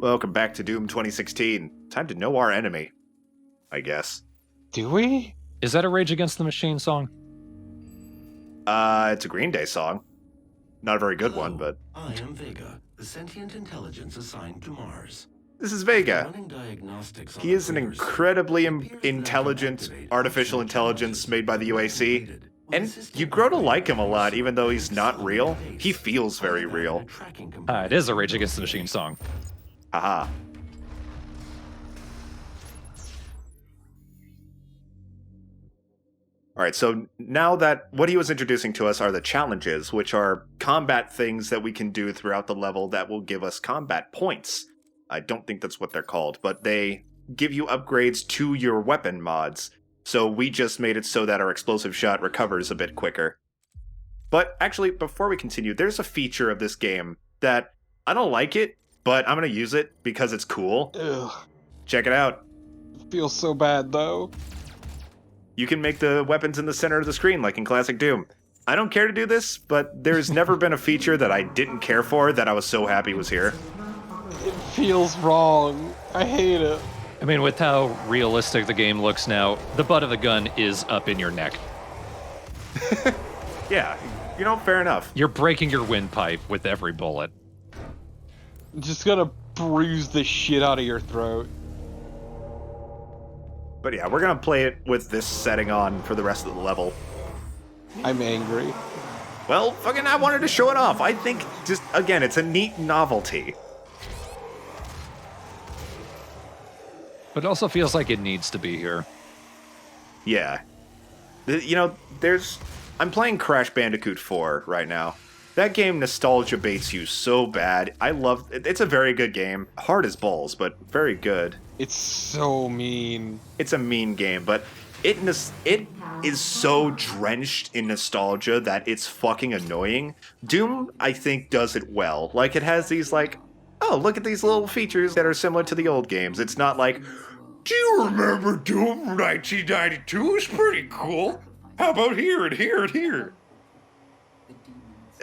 Welcome back to Doom 2016. Time to know our enemy, I guess. Do we? Is that a Rage Against the Machine song? It's a Green Day song. Not a very good one, but... I am Vega, the sentient intelligence assigned to Mars. This is Vega. Running diagnostics on He is an affairs, incredibly it appears that intelligent activate artificial functional intelligence challenges made by the UAC. will And assist you in grow to upgrading like him a lot, Mars even though he's not accelerated real. pace. He feels very Other than real. a tracking It component. is a Rage Against the Machine song. Haha. Alright, so now that what he was introducing to us are the challenges, which are combat things that we can do throughout the level that will give us combat points. I don't think that's what they're called, but they give you upgrades to your weapon mods. So we just made it so that our explosive shot recovers a bit quicker. But actually, before we continue, there's a feature of this game that I don't like it, but I'm going to use it because it's cool. Ugh. Check it out. It feels so bad, though. You can make the weapons in the center of the screen, like in classic Doom. I don't care to do this, but there's never been a feature that I didn't care for that I was so happy was here. It feels wrong. I hate it. I mean, with how realistic the game looks now, the butt of the gun is up in your neck. Yeah, fair enough. You're breaking your windpipe with every bullet. Just gonna bruise the shit out of your throat. But yeah, we're gonna play it with this setting on for the rest of the level. I'm angry. Well, fucking I wanted to show it off. I think, just, again, it's a neat novelty. But it also feels like it needs to be here. Yeah. I'm playing Crash Bandicoot 4 right now. That game nostalgia baits you so bad. It's a very good game. Hard as balls, but very good. It's so mean. It's a mean game, but it is so drenched in nostalgia that it's fucking annoying. Doom, I think, does it well. Like, it has these, like, oh, look at these little features that are similar to the old games. It's not like, do you remember Doom from 1992? It's pretty cool. How about here and here and here?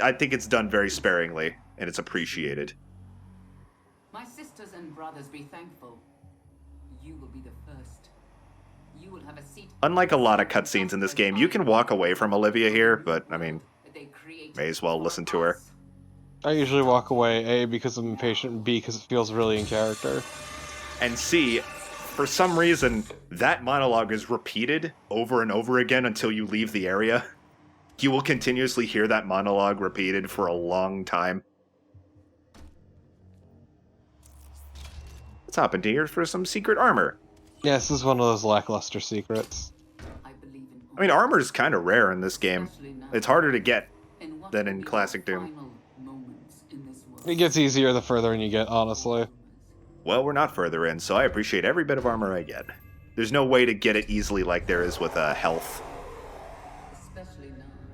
I think it's done very sparingly, and it's appreciated. My sisters and brothers, be thankful. You will be the first. You will have a seat. Unlike a lot of cutscenes in this game, you can walk away from Olivia here, but, I mean, may as well listen to her. I usually walk away, A, because I'm impatient, and B, because it feels really in character. And C, for some reason, that monologue is repeated over and over again until you leave the area. You will continuously hear that monologue repeated for a long time. Let's hop into here for some secret armor. Yeah, this is one of those lackluster secrets. I mean, armor is kind of rare in this game. It's harder to get than in classic Doom. It gets easier the further in you get, honestly. Well, we're not further in, so I appreciate every bit of armor I get. There's no way to get it easily like there is with health.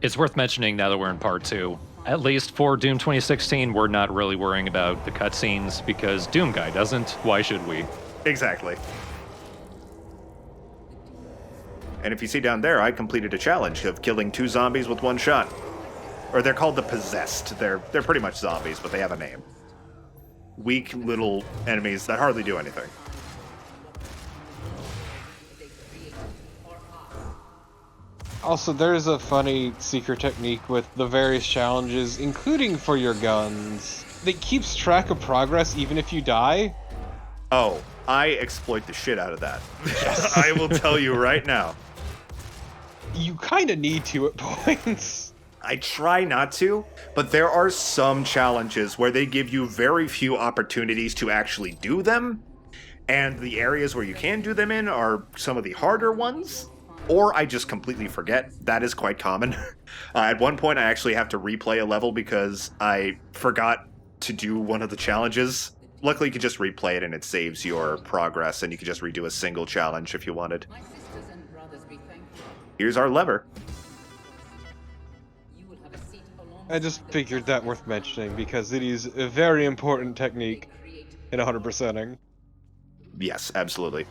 It's worth mentioning now that we're in part 2. At least for Doom 2016, we're not really worrying about the cutscenes because Doomguy doesn't. Why should we? Exactly. And if you see down there, I completed a challenge of killing 2 zombies with 1 shot. Or they're called the Possessed. They're pretty much zombies, but they have a name. Weak little enemies that hardly do anything. Also, there's a funny secret technique with the various challenges, including for your guns, that keeps track of progress even if you die. Oh, I exploit the shit out of that. Yes. I will tell you right now. You kind of need to at points. I try not to, but there are some challenges where they give you very few opportunities to actually do them, and the areas where you can do them in are some of the harder ones, or I just completely forget. That is quite common. At one point, I actually have to replay a level because I forgot to do one of the challenges. Luckily, you can just replay it and it saves your progress, and you can just redo a single challenge if you wanted. Here's our lever. I just figured that worth mentioning because it is a very important technique in 100%ing. Yes, absolutely.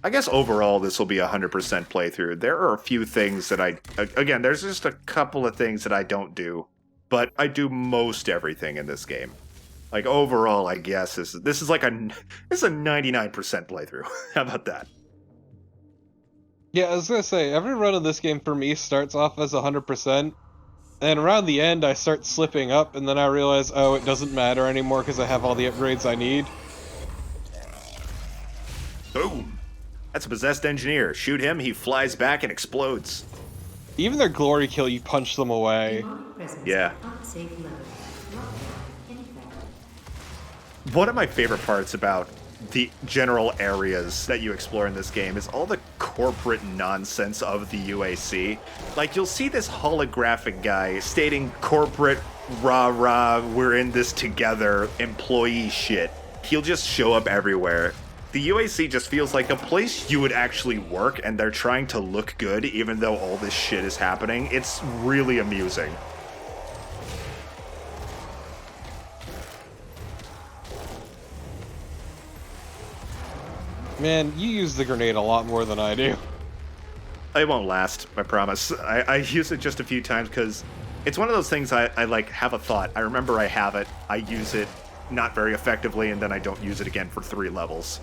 I guess overall this will be a 100% playthrough. There are a few things that again, there's just a couple of things that I don't do, but I do most everything in this game. Like overall, I guess this is like this is a 99% playthrough. How about that? Yeah, I was gonna say, every run of this game for me starts off as 100%, and around the end I start slipping up, and then I realize, oh, it doesn't matter anymore because I have all the upgrades I need. Boom! That's a possessed engineer. Shoot him, he flies back and explodes. Even their glory kill, you punch them away. Yeah. One of my favorite parts about the general areas that you explore in this game is all the corporate nonsense of the UAC. Like, you'll see this holographic guy stating corporate rah-rah, we're in this together, employee shit. He'll just show up everywhere. The UAC just feels like a place you would actually work, and they're trying to look good even though all this shit is happening. It's really amusing. Man, you use the grenade a lot more than I do. It won't last, I promise. I use it just a few times because it's one of those things I like have a thought. I remember I have it, I use it not very effectively, and then I don't use it again for 3 levels.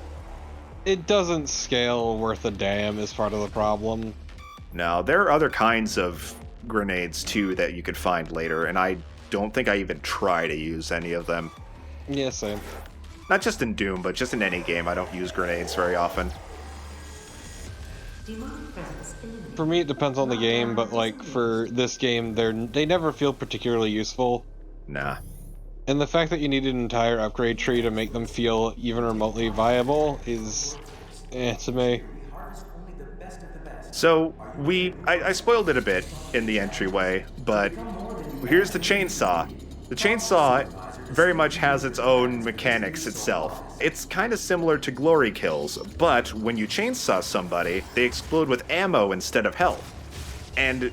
It doesn't scale worth a damn is part of the problem. No, there are other kinds of grenades too that you could find later, and I don't think I even try to use any of them. Yeah, same. Not just in Doom, but just in any game, I don't use grenades very often. For me, it depends on the game, but like for this game, they never feel particularly useful. Nah. And the fact that you need an entire upgrade tree to make them feel even remotely viable is, to me. So, I spoiled it a bit in the entryway, but here's the chainsaw. The chainsaw very much has its own mechanics itself. It's kind of similar to glory kills, but when you chainsaw somebody, they explode with ammo instead of health. And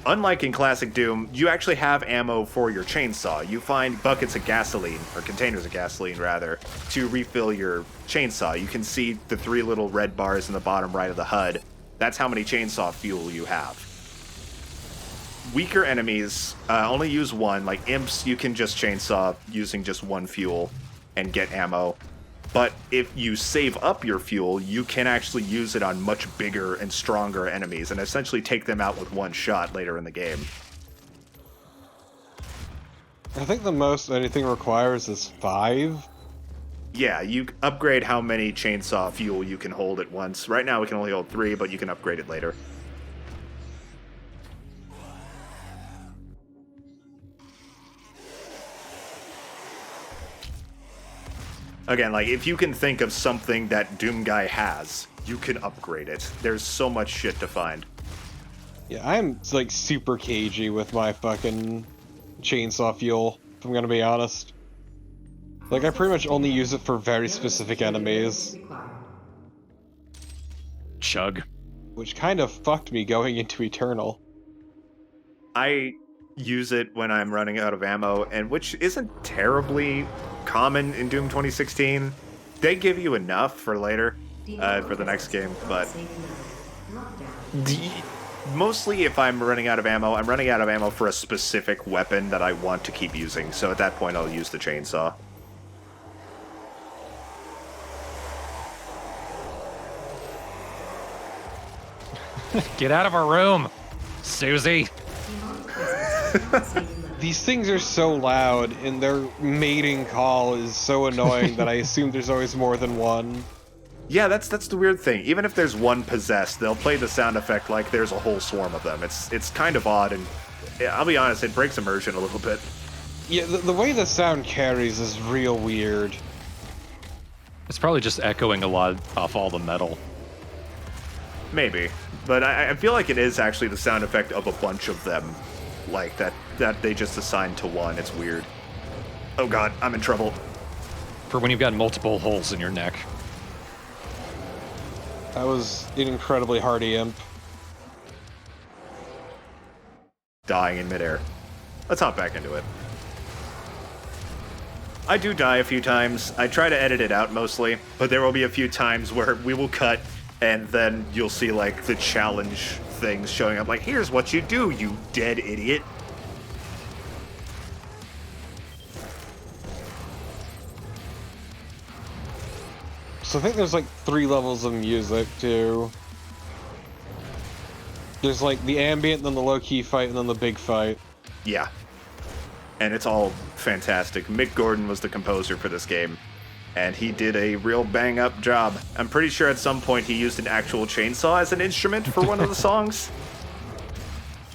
unlike in classic Doom, you actually have ammo for your chainsaw. You find buckets of gasoline, or containers of gasoline rather, to refill your chainsaw. You can see the 3 little red bars in the bottom right of the HUD. That's how many chainsaw fuel you have. Weaker enemies only use 1, like imps you can just chainsaw using just 1 fuel and get ammo. But if you save up your fuel, you can actually use it on much bigger and stronger enemies and essentially take them out with 1 shot later in the game. I think the most anything requires is 5. Yeah, you upgrade how many chainsaw fuel you can hold at once. Right now we can only hold 3, but you can upgrade it later. Again, like, if you can think of something that Doomguy has, you can upgrade it. There's so much shit to find. Yeah, I'm, like, super cagey with my fucking chainsaw fuel, if I'm gonna be honest. Like, I pretty much only use it for very specific enemies. Chug. Which kind of fucked me going into Eternal. I use it when I'm running out of ammo, and which isn't terribly common in Doom 2016. They give you enough for later, for the next game, but mostly if I'm running out of ammo, I'm running out of ammo for a specific weapon that I want to keep using, so at that point I'll use the chainsaw. Get out of our room, Susie. These things are so loud, and their mating call is so annoying that I assume there's always more than one. Yeah, that's the weird thing. Even if there's one possessed, they'll play the sound effect like there's a whole swarm of them. It's kind of odd, and I'll be honest, it breaks immersion a little bit. Yeah, the way the sound carries is real weird. It's probably just echoing a lot off all the metal. Maybe, but I feel like it is actually the sound effect of a bunch of them, like that they just assigned to one. It's weird. Oh god, I'm in trouble. For when you've got multiple holes in your neck. That was an incredibly hardy imp. Dying in midair. Let's hop back into it. I do die a few times. I try to edit it out mostly, but there will be a few times where we will cut and then you'll see like the challenge things showing up like, here's what you do, you dead idiot. So I think there's like 3 levels of music too. There's like the ambient, then the low-key fight, and then the big fight. Yeah. And it's all fantastic. Mick Gordon was the composer for this game, and he did a real bang-up job. I'm pretty sure at some point he used an actual chainsaw as an instrument for one of the songs.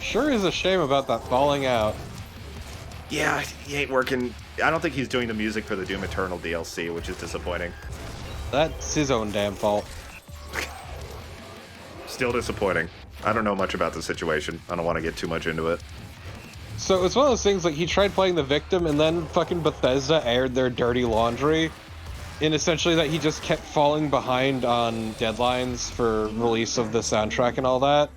Sure is a shame about that falling out. Yeah, he ain't working. I don't think he's doing the music for the Doom Eternal DLC, which is disappointing. That's his own damn fault. Still disappointing. I don't know much about the situation. I don't want to get too much into it. So it's one of those things, like, he tried playing the victim, and then fucking Bethesda aired their dirty laundry, in essentially that he just kept falling behind on deadlines for release of the soundtrack and all that,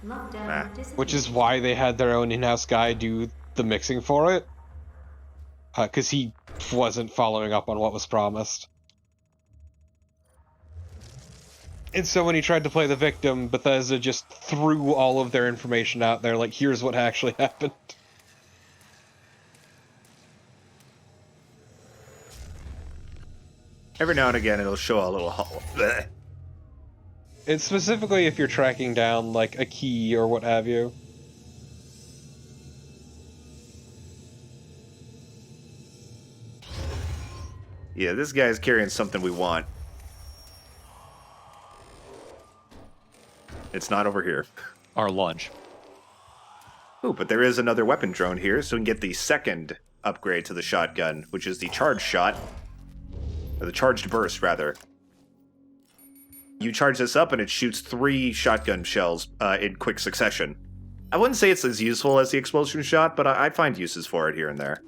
which is why they had their own in-house guy do the mixing for it, because he wasn't following up on what was promised. And so when he tried to play the victim, Bethesda just threw all of their information out there, like, here's what actually happened. Every now and again, it'll show a little... Bleh. It's specifically if you're tracking down, like, a key or what have you. Yeah, this guy's carrying something we want. It's not over here. Our lunch. Ooh, but there is another weapon drone here, so we can get the second upgrade to the shotgun, which is the charged shot. Or the charged burst, rather. You charge this up and it shoots 3 shotgun shells in quick succession. I wouldn't say it's as useful as the explosion shot, but I find uses for it here and there.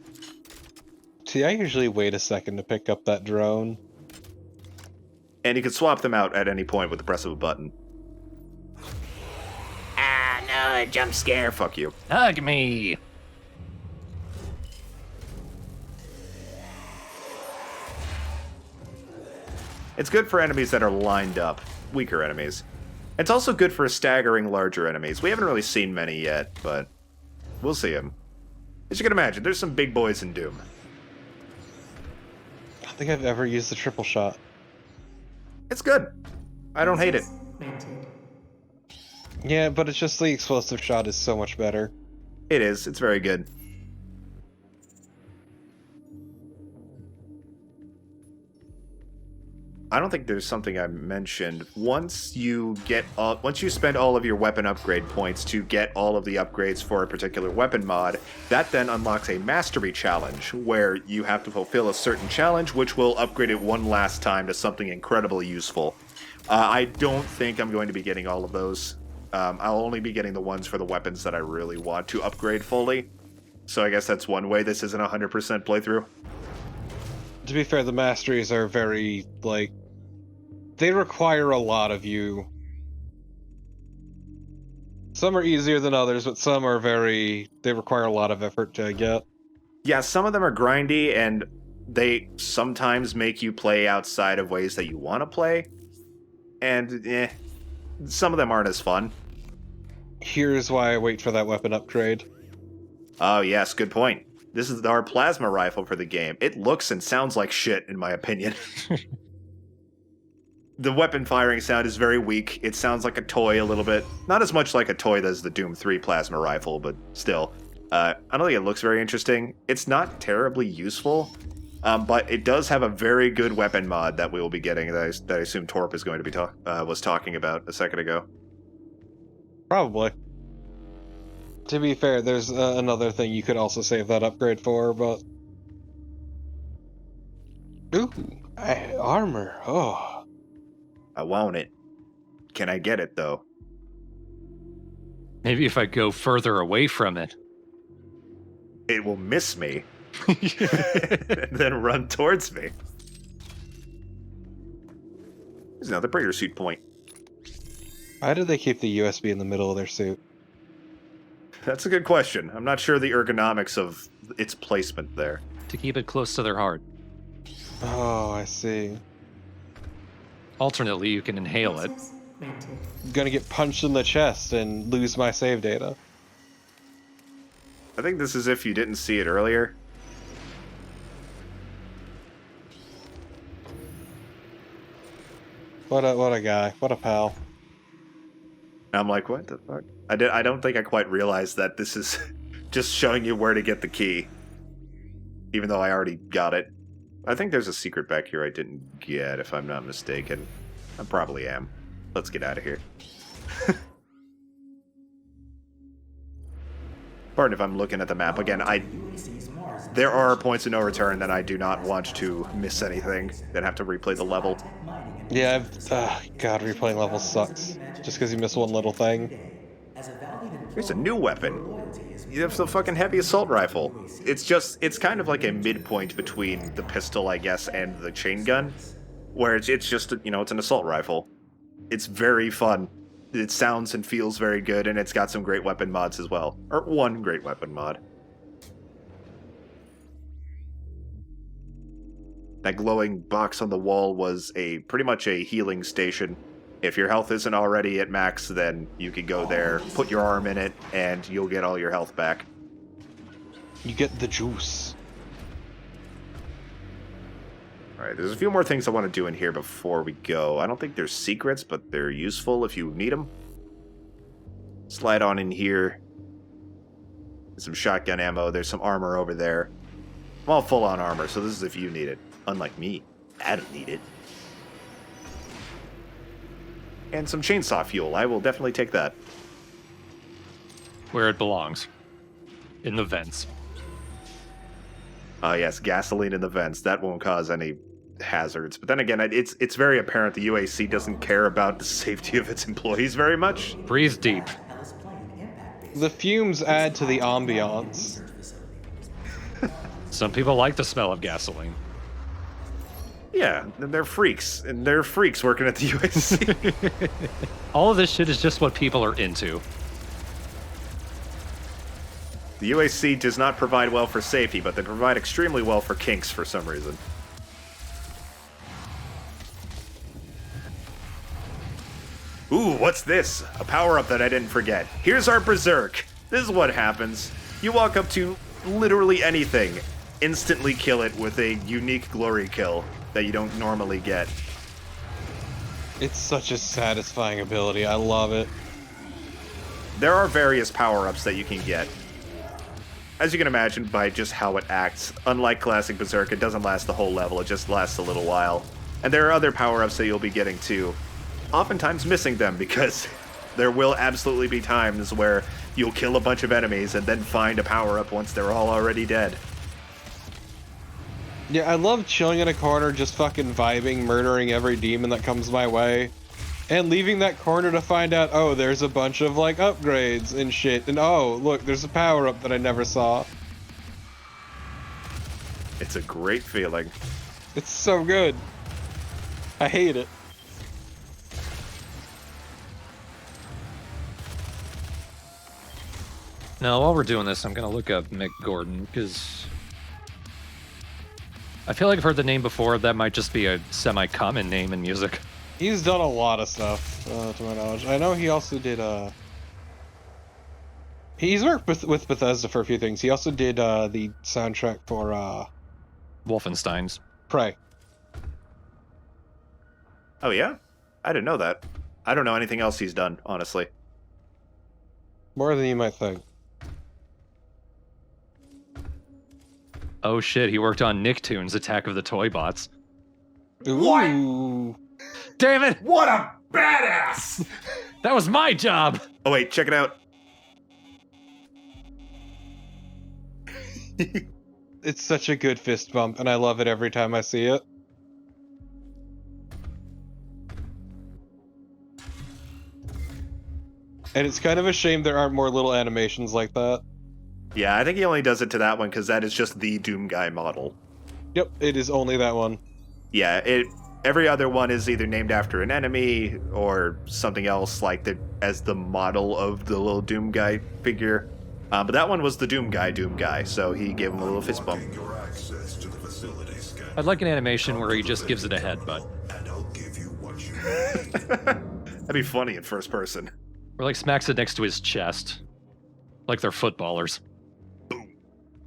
See, I usually wait a second to pick up that drone. And you can swap them out at any point with the press of a button. Ah, no, a jump scare. Fuck you. Hug me! It's good for enemies that are lined up, weaker enemies. It's also good for staggering larger enemies. We haven't really seen many yet, but we'll see them. As you can imagine, there's some big boys in Doom. I don't think I've ever used the triple shot. It's good. I don't hate it. Yeah, but it's just the explosive shot is so much better. It is. It's very good. I don't think there's something I mentioned. Once you spend all of your weapon upgrade points to get all of the upgrades for a particular weapon mod, that then unlocks a mastery challenge where you have to fulfill a certain challenge, which will upgrade it one last time to something incredibly useful. I don't think I'm going to be getting all of those. I'll only be getting the ones for the weapons that I really want to upgrade fully. So I guess that's one way this isn't a 100% playthrough. To be fair, the masteries are very, like, they require a lot of you. Some are easier than others, but some are they require a lot of effort to get. Yeah, some of them are grindy, and they sometimes make you play outside of ways that you want to play. And, some of them aren't as fun. Here's why I wait for that weapon upgrade. Oh, yes, good point. This is our plasma rifle for the game. It looks and sounds like shit, in my opinion. The weapon firing sound is very weak. It sounds like a toy a little bit. Not as much like a toy as the Doom 3 plasma rifle, but still. I don't think it looks very interesting. It's not terribly useful, but it does have a very good weapon mod that we will be getting that I assume Torp is going to be was talking about a second ago. Probably. To be fair, there's another thing you could also save that upgrade for, but... Ooh, armor, oh. I want it. Can I get it, though? Maybe if I go further away from it. It will miss me. And then run towards me. There's another breeder suit point. Why did they keep the USB in the middle of their suit? That's a good question. I'm not sure the ergonomics of its placement there. To keep it close to their heart. Oh, I see. Alternately, you can inhale it. I'm gonna get punched in the chest and lose my save data. I think this is if you didn't see it earlier. What a guy. What a pal. And I'm like, what the fuck? I don't think I quite realized that this is just showing you where to get the key. Even though I already got it. I think there's a secret back here I didn't get, if I'm not mistaken. I probably am. Let's get out of here. Pardon if I'm looking at the map again. There are points of no return that I do not want to miss anything. Then have to replay the level. Yeah, God, replaying levels sucks. Just because you miss one little thing. There's a new weapon. You have the fucking heavy assault rifle. It's kind of like a midpoint between the pistol, I guess, and the chain gun. Where it's just, it's an assault rifle. It's very fun. It sounds and feels very good, and it's got some great weapon mods as well. Or one great weapon mod. That glowing box on the wall was pretty much a healing station. If your health isn't already at max, then you can go there, put your arm in it, and you'll get all your health back. You get the juice. Alright, there's a few more things I want to do in here before we go. I don't think there's secrets, but they're useful if you need them. Slide on in here. There's some shotgun ammo. There's some armor over there. I'm all full on armor, so this is if you need it. Unlike me, I don't need it. And some chainsaw fuel. I will definitely take that. Where it belongs. In the vents. Yes, gasoline in the vents. That won't cause any hazards. But then again, it's very apparent the UAC doesn't care about the safety of its employees very much. Breathe deep. The fumes add to the ambiance. Some people like the smell of gasoline. Yeah, they're freaks. And they're freaks working at the UAC. All of this shit is just what people are into. The UAC does not provide well for safety, but they provide extremely well for kinks for some reason. Ooh, what's this? A power-up that I didn't forget. Here's our Berserk. This is what happens. You walk up to literally anything, instantly kill it with a unique glory kill that you don't normally get. It's such a satisfying ability. I love it. There are various power-ups that you can get. As you can imagine by just how it acts, unlike classic Berserk, it doesn't last the whole level, it just lasts a little while. And there are other power-ups that you'll be getting too. Oftentimes missing them, because there will absolutely be times where you'll kill a bunch of enemies and then find a power-up once they're all already dead. Yeah, I love chilling in a corner, just fucking vibing, murdering every demon that comes my way. And leaving that corner to find out, oh, there's a bunch of, like, upgrades and shit. And oh, look, there's a power-up that I never saw. It's a great feeling. It's so good. I hate it. Now, while we're doing this, I'm gonna look up Mick Gordon, because I feel like I've heard the name before. That might just be a semi-common name in music. He's done a lot of stuff, to my knowledge. I know he also did, he's worked with Bethesda for a few things. He also did, the soundtrack for, Wolfenstein's. Prey. Oh yeah? I didn't know that. I don't know anything else he's done, honestly. More than you might think. Oh shit, he worked on Nicktoons Attack of the Toy Bots. Ooh. Damn it! What a badass! That was my job! Oh wait, check it out. It's such a good fist bump, and I love it every time I see it. And it's kind of a shame there aren't more little animations like that. Yeah, I think he only does it to that one because that is just the Doomguy model. Yep, it is only that one. Yeah, every other one is either named after an enemy or something else like as the model of the little Doomguy figure. But that one was the Doomguy, so he gave him a little fist bump. I'd like an animation where he just gives it a headbutt. That'd be funny in first person. Or like smacks it next to his chest. Like they're footballers.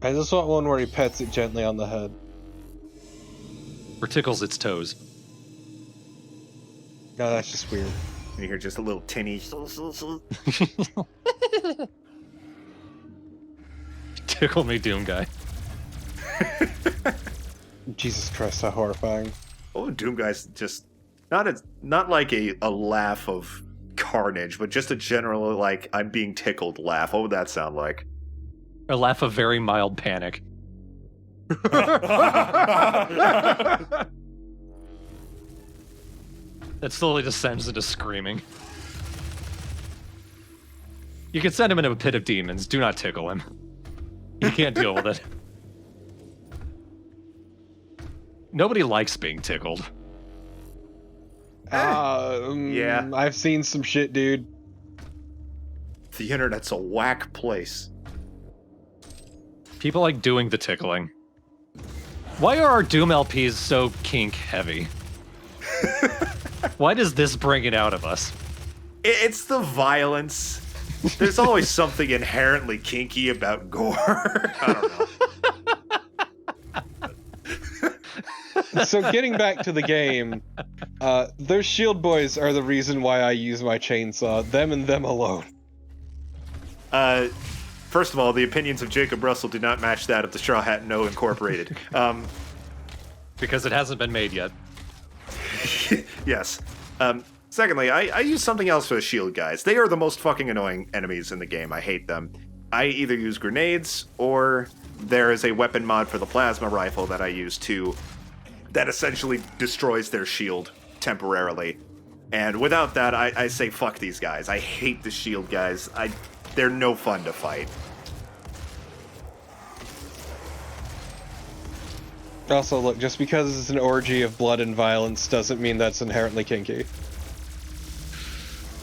I just want one where he pets it gently on the head. Or tickles its toes. No, that's just weird. You hear just a little tinny. Tickle me, Doomguy. Jesus Christ, how horrifying. Oh, Doomguy's just not like a laugh of carnage, but just a general like I'm being tickled laugh. What would that sound like? A laugh of very mild panic. That slowly descends into screaming. You can send him into a pit of demons. Do not tickle him. He can't deal with it. Nobody likes being tickled. Yeah. I've seen some shit, dude. The internet's a whack place. People like doing the tickling. Why are our Doom LPs so kink heavy? Why does this bring it out of us? It's the violence. There's always something inherently kinky about gore. I don't know. So getting back to the game, those shield boys are the reason why I use my chainsaw. Them and them alone. First of all, the opinions of Jacob Russell do not match that of TheStrawhatNO Incorporated. Because it hasn't been made yet. Yes. Secondly, I use something else for the shield guys. They are the most fucking annoying enemies in the game. I hate them. I either use grenades, or there is a weapon mod for the plasma rifle that I use too, that essentially destroys their shield temporarily. And without that, I say fuck these guys. I hate the shield guys. They're no fun to fight. Also, look, just because it's an orgy of blood and violence doesn't mean that's inherently kinky.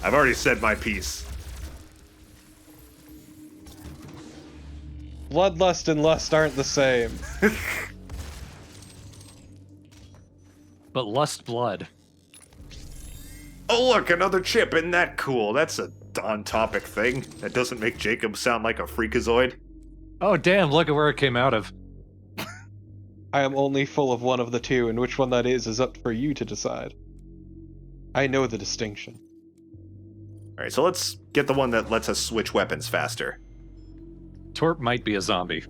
I've already said my piece. Bloodlust and lust aren't the same. But lust blood. Oh look, another chip, isn't that cool? That's a on-topic thing. That doesn't make Jacob sound like a freakazoid. Oh damn, look at where it came out of. I am only full of one of the two, and which one that is up for you to decide. I know the distinction. Alright, so let's get the one that lets us switch weapons faster. Torp might be a zombie.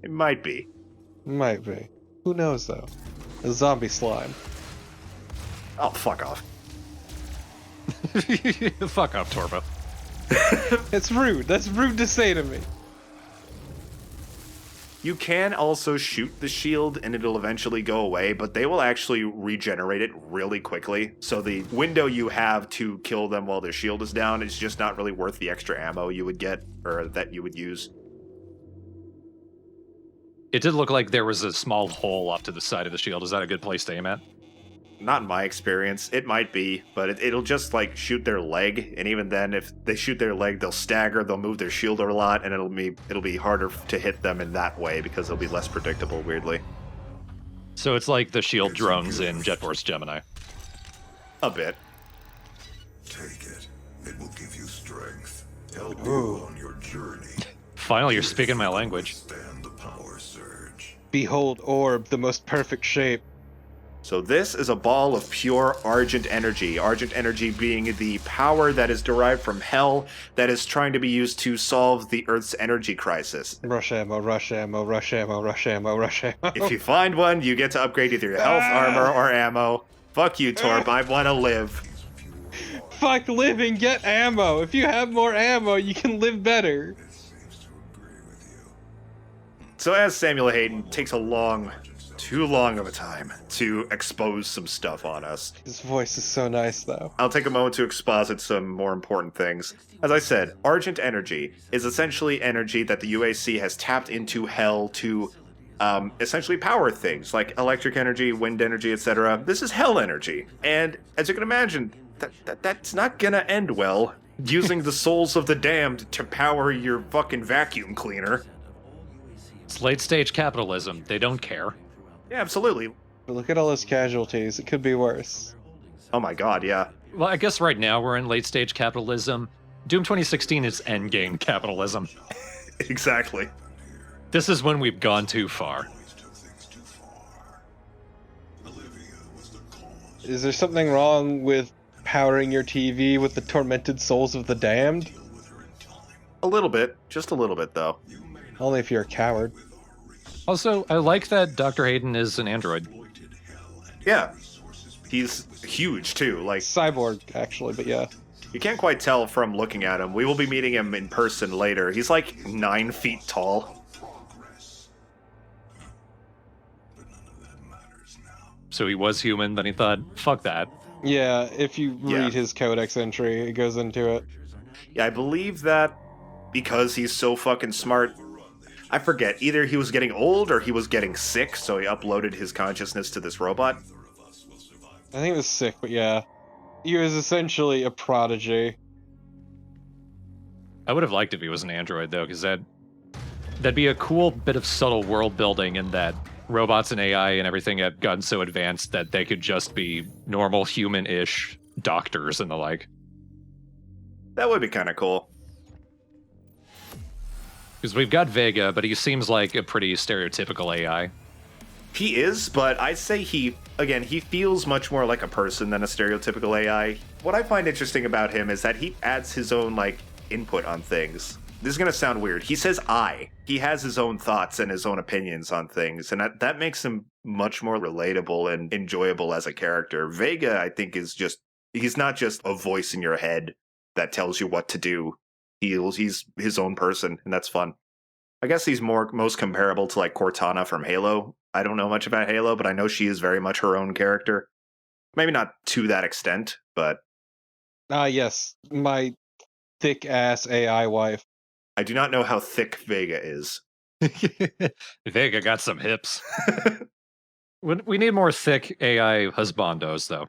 It might be. Might be. Who knows, though? A zombie slime. Oh, fuck off. Fuck off, Torpo. It's rude. That's rude to say to me. You can also shoot the shield and it'll eventually go away, but they will actually regenerate it really quickly. So the window you have to kill them while their shield is down is just not really worth the extra ammo you would get, or that you would use. It did look like there was a small hole off to the side of the shield. Is that a good place to aim at? Not in my experience. It might be, but it'll just like shoot their leg, and even then, if they shoot their leg, they'll stagger, they'll move their shield a lot, and it'll be harder to hit them in that way because it'll be less predictable. Weirdly, So it's like the shield drones in Jet Force Gemini. a bit. Take it. It will give you strength. Help you on your journey. Finally, you're speaking my language. Stand the power surge. Behold orb, the most perfect shape. So this is a ball of pure Argent energy. Argent energy being the power that is derived from hell that is trying to be used to solve the Earth's energy crisis. Rush ammo, rush ammo, rush ammo, rush ammo, rush ammo. If you find one, you get to upgrade either your health, armor, or ammo. Fuck you, Torb. I want to live. Fuck living, get ammo. If you have more ammo, you can live better. It seems to agree with you. So as Samuel Hayden takes too long of a time to expose some stuff on us, His voice is so nice, though. I'll take a moment to exposit some more important things. As I said, Argent energy is essentially energy that the UAC has tapped into hell to essentially power things like electric energy, wind energy, etc. This is hell energy, and as you can imagine, that's not gonna end well. Using the souls of the damned to power your fucking vacuum cleaner. It's late stage capitalism. They don't care. Yeah, absolutely. But look at all those casualties. It could be worse. Oh my god, yeah. Well, I guess right now we're in late stage capitalism. Doom 2016 is endgame capitalism. Exactly. This is when we've gone too far. Always took things too far. Olivia was the cause Is there something wrong with powering your TV with the tormented souls of the damned? A little bit. Just a little bit, though. Only if you're a coward. Also, I like that Dr. Hayden is an android. Yeah. He's huge, too. Like, Cyborg, actually, but yeah. you can't quite tell from looking at him. We will be meeting him in person later. He's like 9 feet tall. So he was human, then he thought, fuck that. Yeah, if you Yeah. read his codex entry, it goes into it. Yeah, I believe that because he's so fucking smart, I forget, either he was getting old or he was getting sick, so he uploaded his consciousness to this robot. I think it was sick, but yeah. He was essentially a prodigy. I would have liked if he was an android, though, because that'd be a cool bit of subtle world building in that robots and AI and everything had gotten so advanced that they could just be normal human-ish doctors and the like. That would be kind of cool. Because we've got Vega, but he seems like a pretty stereotypical AI. He is, but I'd say he feels much more like a person than a stereotypical AI. What I find interesting about him is that he adds his own, like, input on things. This is going to sound weird. He says I. He has his own thoughts and his own opinions on things, and that makes him much more relatable and enjoyable as a character. Vega, I think, he's not just a voice in your head that tells you what to do. He's his own person, and that's fun. I guess he's most comparable to, like, Cortana from Halo. I don't know much about Halo, but I know she is very much her own character. Maybe not to that extent, but... Yes, my thick-ass AI wife. I do not know how thick Vega is. Vega got some hips. We need more thick AI husbandos, though.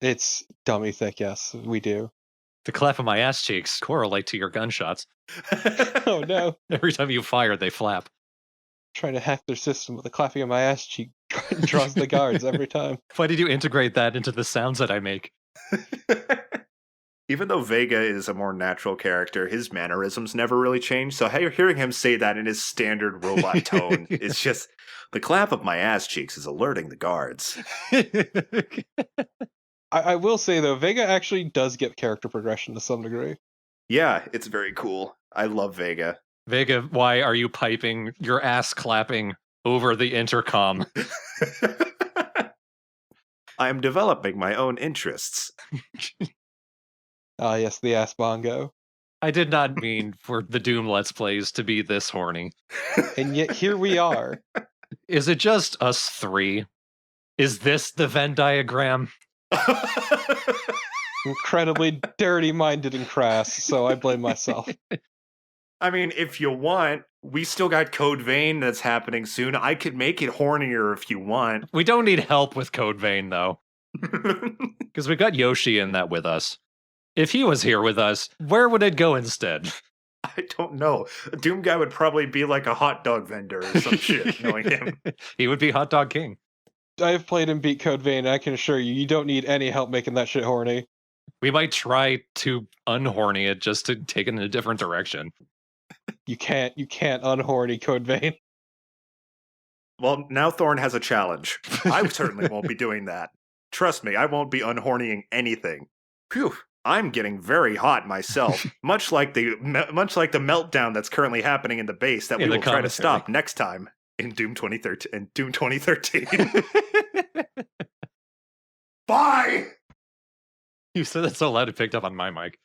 It's dummy thick, yes, we do. The clap of my ass cheeks correlate to your gunshots. Oh no. Every time you fire, they flap. Trying to hack their system with a clapping of my ass cheek draws the guards every time. Why did you integrate that into the sounds that I make? Even though Vega is a more natural character, his mannerisms never really change. So hearing him say that in his standard robot tone, it's just, the clap of my ass cheeks is alerting the guards. I will say, though, Vega actually does get character progression to some degree. Yeah, it's very cool. I love Vega. Vega, why are you piping your ass clapping over the intercom? I am developing my own interests. Ah, yes, the ass bongo. I did not mean for the Doom Let's Plays to be this horny. And yet here we are. Is it just us three? Is this the Venn diagram? Incredibly dirty-minded and crass, so I blame myself. I mean, if you want, we still got Code Vein that's happening soon. I could make it hornier if you want. We don't need help with Code Vein, though. Because we got Yoshi in that with us. If he was here with us, where would it go instead? I don't know. Doomguy would probably be like a hot dog vendor or some shit, knowing him. He would be Hot Dog King. I've played and beat Code Vein, and I can assure you, you don't need any help making that shit horny. We might try to unhorny it just to take it in a different direction. You can't unhorny Code Vein. Well, now Thorn has a challenge. I certainly won't be doing that. Trust me, I won't be unhornying anything. Phew, I'm getting very hot myself. much like the meltdown that's currently happening in the base that we will try to stop next time in Doom 2013. Bye! You said that so loud it picked up on my mic.